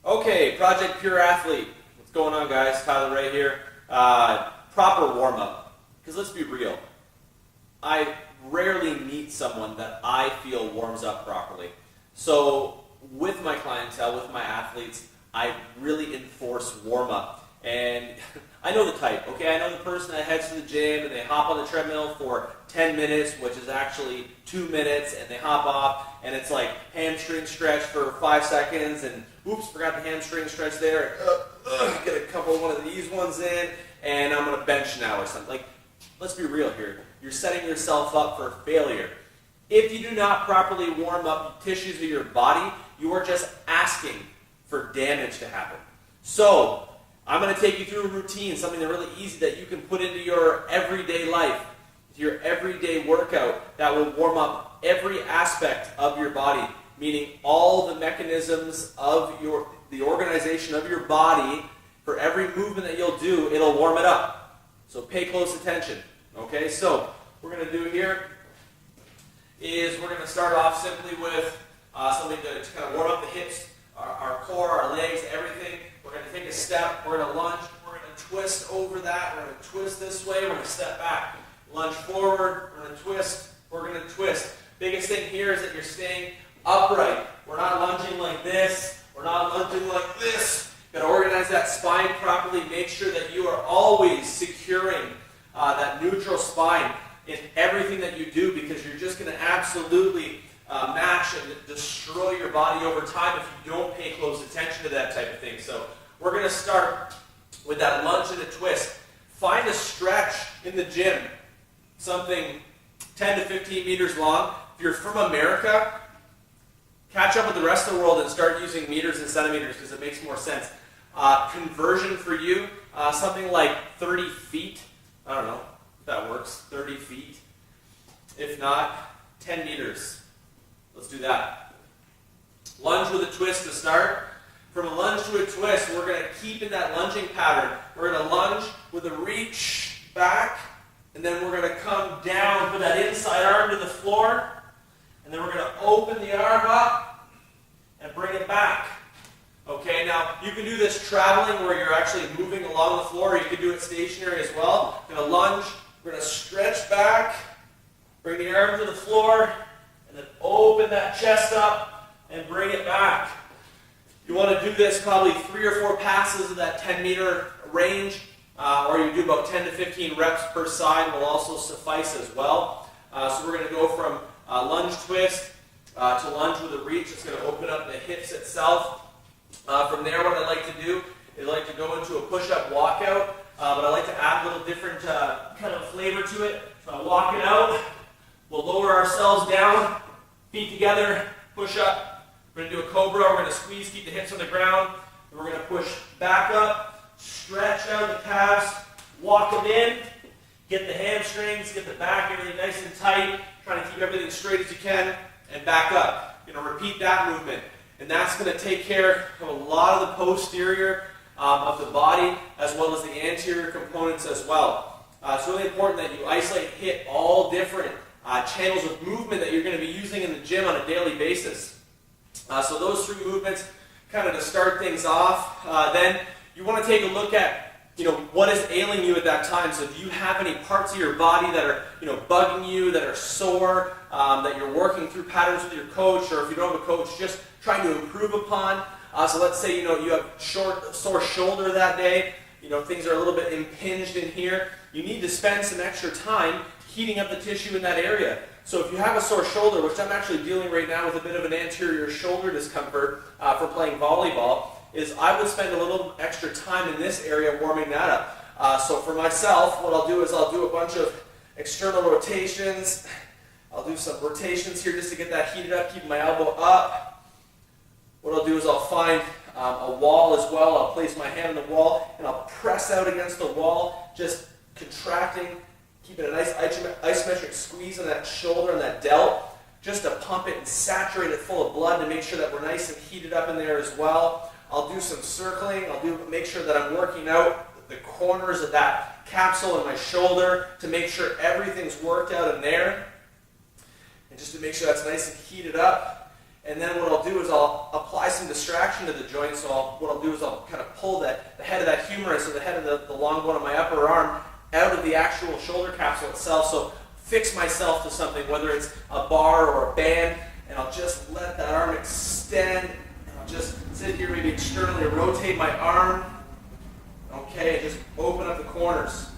Okay, Project Pure Athlete. What's going on, guys? Tyler right here. Proper warm-up. Because let's be real. I rarely meet someone that I feel warms up properly. So with my clientele, with my athletes, I really enforce warm-up. And I know the type, okay? I know the person that heads to the gym and they hop on the treadmill for 10 minutes, which is actually 2 minutes, and they hop off, and it's like hamstring stretch for 5 seconds, and oops, forgot the hamstring stretch there. Get a couple of one of these ones in, and I'm going to bench now or something. Like, let's be real here. You're setting yourself up for failure. If you do not properly warm up the tissues of your body, you are just asking for damage to happen. So, I'm going to take you through a routine, something that's really easy that you can put into your everyday life, your everyday workout that will warm up every aspect of your body, meaning all the mechanisms of the organization of your body. For every movement that you'll do, it'll warm it up. So pay close attention. Okay, so what we're going to do here is we're going to start off simply with something to kind of warm up the hips, our core, our legs, everything. We're going to take a step, we're going to lunge, we're going to twist over that, we're going to twist this way, we're going to step back. Lunge forward, we're going to twist, we're going to twist. Biggest thing here is that you're staying upright. We're not lunging like this, we're not lunging like this. You've got to organize that spine properly, make sure that you are always securing that neutral spine in everything that you do, because you're just going to absolutely mash and destroy your body over time if you don't pay close attention to that type of thing. So we're going to start with that lunge and a twist. Find a stretch in the gym, something 10 to 15 meters long. If you're from America, catch up with the rest of the world and start using meters and centimeters because it makes more sense. Conversion for you, something like 30 feet. I don't know if that works, 30 feet. If not, 10 meters. Let's do that. Lunge with a twist to start. From a lunge to a twist, we're going to keep in that lunging pattern. We're going to lunge with a reach back, and then we're going to come down, put that inside arm to the floor, and then we're going to open the arm up and bring it back. Okay, now you can do this traveling where you're actually moving along the floor, or you can do it stationary as well. We're going to lunge, we're going to stretch back, bring the arm to the floor, and then open that chest up and bring it back. You want to do this probably 3 or 4 passes of that 10-meter range, or you do about 10 to 15 reps per side will also suffice as well. So we're going to go from lunge twist to lunge with a reach. It's going to open up the hips itself. From there, what I like to do is I like to go into a push-up walkout, but I like to add a little different kind of flavor to it. So I walk it out. We'll lower ourselves down, feet together, push up. We're going to do a Cobra. We're going to squeeze, keep the hips on the ground. And we're going to push back up, stretch out the calves, walk them in, get the hamstrings, get the back, everything nice and tight, trying to keep everything straight as you can, and back up. You're going to repeat that movement. And that's going to take care of a lot of the posterior of the body, as well as the anterior components as well. It's really important that you isolate, hit all different channels of movement that you're going to be using in the gym on a daily basis. So those 3 movements, kind of to start things off. Then you want to take a look at, what is ailing you at that time. So do you have any parts of your body that are, bugging you, that are sore, that you're working through patterns with your coach, or if you don't have a coach, just trying to improve upon. So let's say, you have sore shoulder that day, things are a little bit impinged in here. You need to spend some extra time heating up the tissue in that area. So if you have a sore shoulder, which I'm actually dealing right now with a bit of an anterior shoulder discomfort for playing volleyball, is I would spend a little extra time in this area warming that up. So for myself, what I'll do is I'll do a bunch of external rotations. I'll do some rotations here just to get that heated up, keep my elbow up. What I'll do is I'll find a wall as well. I'll place my hand on the wall and I'll press out against the wall, just contracting, keeping a nice isometric squeeze on that shoulder and that delt, just to pump it and saturate it full of blood to make sure that we're nice and heated up in there as well. I'll do some circling. Make sure that I'm working out the corners of that capsule in my shoulder to make sure everything's worked out in there. And just to make sure that's nice and heated up. And then what I'll do is I'll apply some distraction to the joint. So what I'll do is I'll kind of pull the head of that humerus, or the head of the long bone of my upper arm, out of the actual shoulder capsule itself. So fix myself to something, whether it's a bar or a band, and I'll just let that arm extend. And I'll just sit here, maybe externally rotate my arm. Okay, and just open up the corners.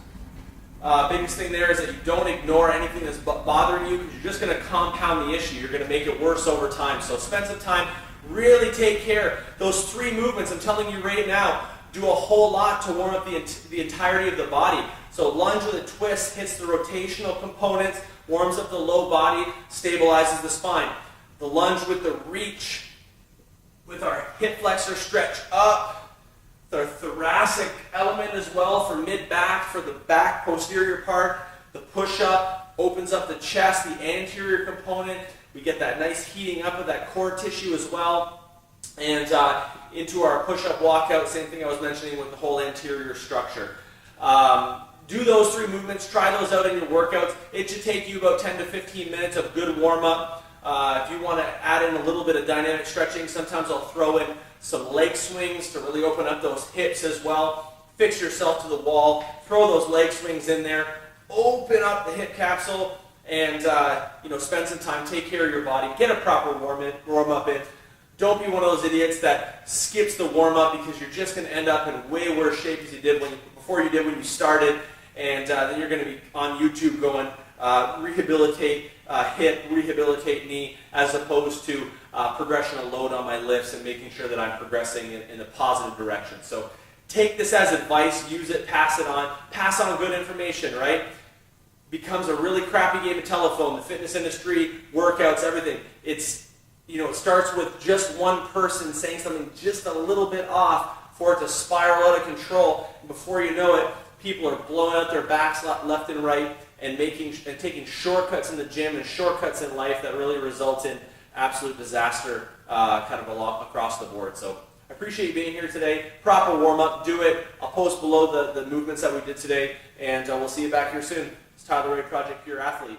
Biggest thing there is that you don't ignore anything that's bothering you, because you're just going to compound the issue. You're going to make it worse over time. So spend some time, really take care. Those 3 movements, I'm telling you right now, do a whole lot to warm up the entirety of the body. So lunge with a twist hits the rotational components, warms up the low body, stabilizes the spine. The lunge with the reach, with our hip flexor stretch up, the thoracic element as well for mid-back, for the back posterior part. The push-up opens up the chest, the anterior component. We get that nice heating up of that core tissue as well. And into our push-up walkout, same thing I was mentioning with the whole anterior structure. Do those 3 movements. Try those out in your workouts. It should take you about 10 to 15 minutes of good warm-up. If you want to add in a little bit of dynamic stretching, sometimes I'll throw in some leg swings to really open up those hips as well. Fix yourself to the wall. Throw those leg swings in there. Open up the hip capsule and spend some time. Take care of your body. Get a proper warm-up in. Don't be one of those idiots that skips the warm-up, because you're just going to end up in way worse shape as you did before you did when you started. And then you're going to be on YouTube going, rehabilitate hip, rehabilitate knee, as opposed to progression of load on my lifts and making sure that I'm progressing in a positive direction. So take this as advice, use it, pass it on, pass on good information, right? Becomes a really crappy game of telephone, the fitness industry, workouts, everything. It starts with just one person saying something just a little bit off for it to spiral out of control. And before you know it, people are blowing out their backs left and right, and taking shortcuts in the gym and shortcuts in life that really result in absolute disaster kind of across the board. So I appreciate you being here today. Proper warm-up, do it. I'll post below the movements that we did today, and we'll see you back here soon. It's Tyler Ray, Project Pure Athlete.